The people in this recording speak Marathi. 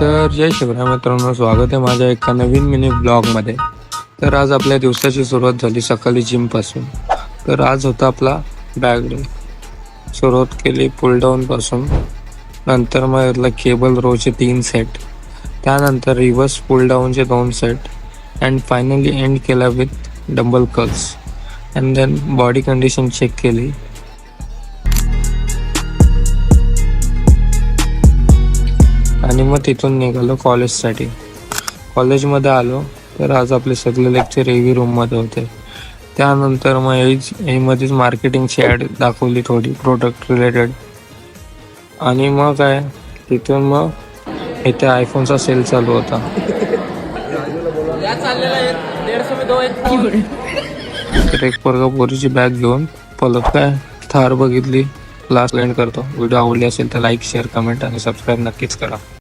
तर जय शिवराय मित्रांनो, स्वागत आहे माझ्या एका नवीन मिनी ब्लॉगमध्ये. तर आज आपल्या दिवसाची सुरुवात झाली सकाळी जिमपासून. तर आज होता आपला बॅग डे. सुरुवात केली पुल डाऊनपासून, नंतर मग यातला केबल रोचे 3 सेट, त्यानंतर रिव्हर्स पुल डाऊनचे 2 सेट अँड फायनली एंड केला with dumbbell curls and then body condition check केली. आणि मग तिथून निघालो कॉलेजसाठी. कॉलेजमध्ये आलो तर आज आपले सगळे लेक्चर एव्ही रूममध्ये होते. त्यानंतर मग मध्येच मार्केटिंगची ॲड दाखवली थोडी प्रोडक्ट रिलेटेड. आणि मग काय तिथून मग इथे आयफोनचा सेल चालू होता. तर एक पोरगा पोरीची बॅग घेऊन पलत काय थार बघितली. लास्ट एंड करतो. व्हिडिओ आवडली असेल तर लाईक, शेअर, कमेंट आणि सबस्क्राईब नक्कीच करा.